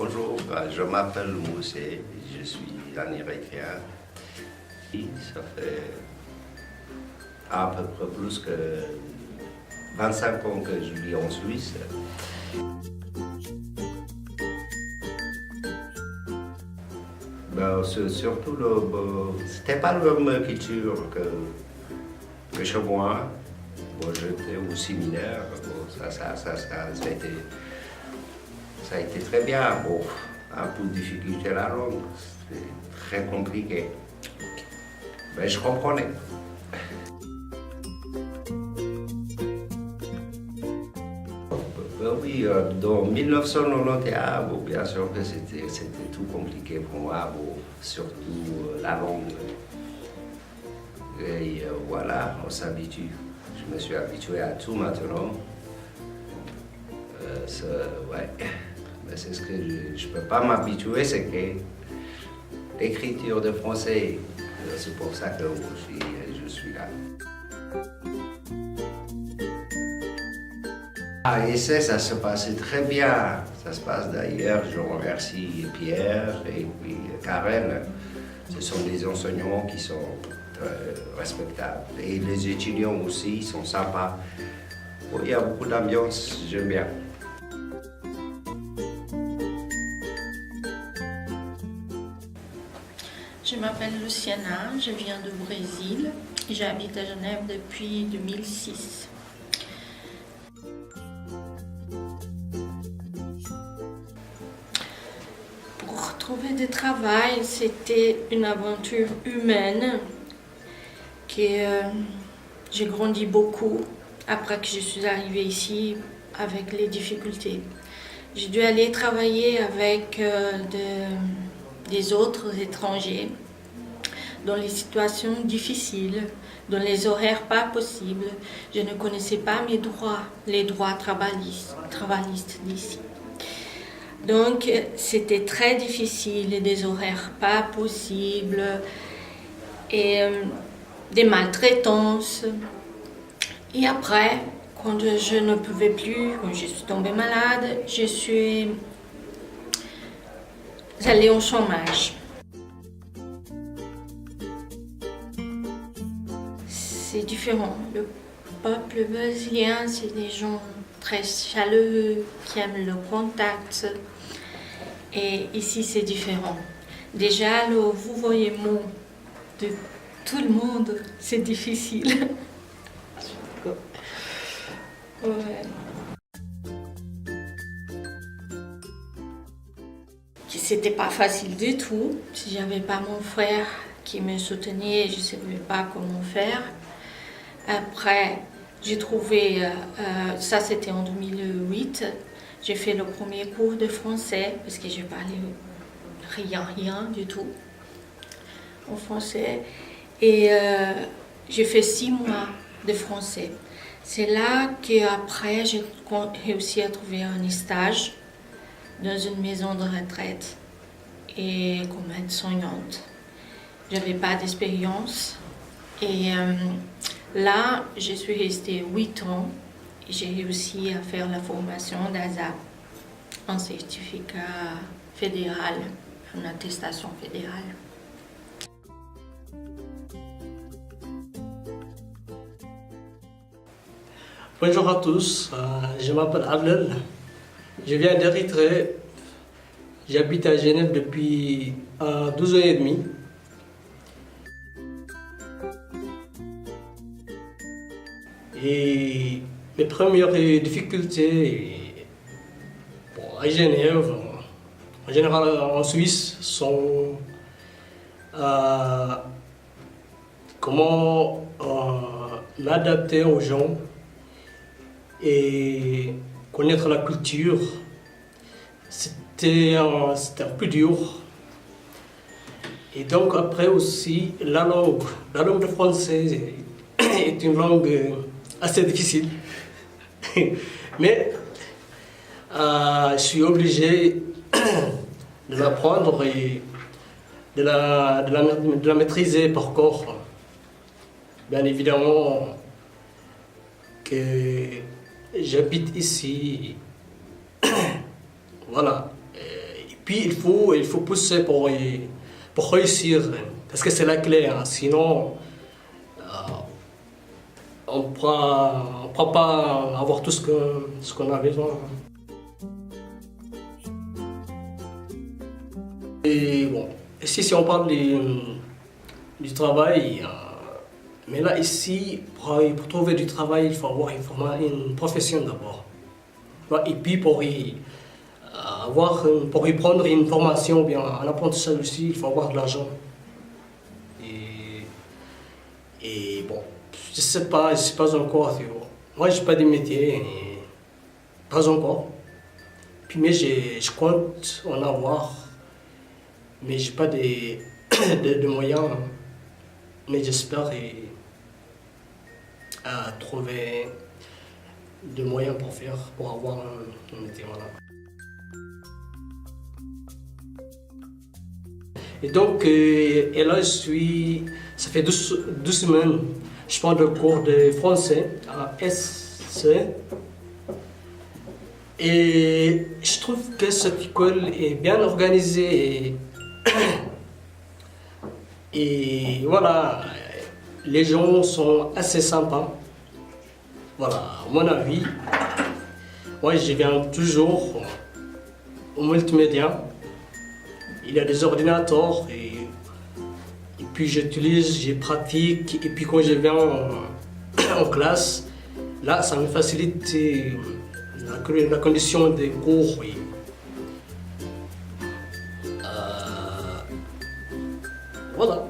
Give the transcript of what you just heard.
Bonjour, je m'appelle Moussé, je suis un Érythréen. Ça fait à peu près plus que 25 ans que je vis en Suisse. Surtout, c'était pas la même culture que chez moi. J'étais au séminaire, ça a été très bien. Un peu de difficulté la langue, c'est très compliqué. Mais je comprenais. Oui, dans 1991, bien sûr que c'était tout compliqué pour moi, surtout la langue. Et voilà, on s'habitue. Je me suis habitué à tout maintenant. Ouais. Mais c'est ce que je ne peux pas m'habituer, c'est que l'écriture de français, c'est pour ça que je suis là. Et ça se passait très bien. Ça se passe d'ailleurs, je remercie Pierre et puis Karen. Ce sont des enseignants qui sont respectables. Et les étudiants aussi sont sympas. Il y a beaucoup d'ambiance, j'aime bien. Je m'appelle Luciana, je viens du Brésil et j'habite à Genève depuis 2006. Pour trouver du travail, c'était une aventure humaine j'ai grandi beaucoup après que je suis arrivée ici avec les difficultés. J'ai dû aller travailler avec des autres étrangers dans les situations difficiles, dans les horaires pas possibles. Je ne connaissais pas mes droits, les droits travaillistes d'ici. Donc c'était très difficile, des horaires pas possibles et des maltraitances. Et après, quand je ne pouvais plus, quand je suis tombée malade, je suis allée au chômage. C'est différent. Le peuple brésilien, c'est des gens très chaleureux, qui aiment le contact. Et ici, c'est différent. Déjà, le vouvoiement de tout le monde, c'est difficile. Ouais. C'était pas facile du tout. Si j'avais pas mon frère qui me soutenait, je ne savais pas comment faire. Après, j'ai trouvé, ça c'était en 2008, j'ai fait le premier cours de français parce que je parlais rien du tout en français. Et j'ai fait 6 mois de français. C'est là qu'après j'ai réussi à trouver un stage dans une maison de retraite et comme aide-soignante. J'avais pas d'expérience et là je suis restée 8 ans et j'ai réussi à faire la formation d'ASAP, un certificat fédéral, une attestation fédérale. Bonjour à tous, je m'appelle Abdel, je viens d'Érythrée, j'habite à Genève depuis 12 ans et demi. Et mes premières difficultés à Genève, en général en Suisse, sont comment m'adapter aux gens et connaître la culture. C'était un peu dur. Et donc après aussi, la langue de français est une langue assez difficile. Mais je suis obligé de l'apprendre et de la maîtriser par corps. Bien évidemment que j'habite ici, voilà. Et puis il faut pousser pour réussir, parce que c'est la clé, hein. Sinon on ne pourra pas avoir tout ce qu'on a besoin. Et bon, ici si on parle du travail, mais là ici, pour trouver du travail, il faut avoir une profession d'abord. Et puis pour y prendre une formation, bien un apprentissage aussi, il faut avoir de l'argent. Et bon, je sais pas encore. Moi, j'ai pas de métier, pas encore. Puis mais je compte en avoir, mais j'ai pas de moyens. Mais j'espère trouver des moyens pour avoir un métier. Voilà. Et donc, et là, ça fait 12 semaines, je prends le cours de français à SC. Et je trouve que cette école est bien organisée. Et voilà, les gens sont assez sympas. Voilà, à mon avis. Moi, je viens toujours au multimédia. Il y a des ordinateurs et puis je pratique. Et puis quand je viens en classe, là, ça me facilite la condition des cours. Oui. Voilà.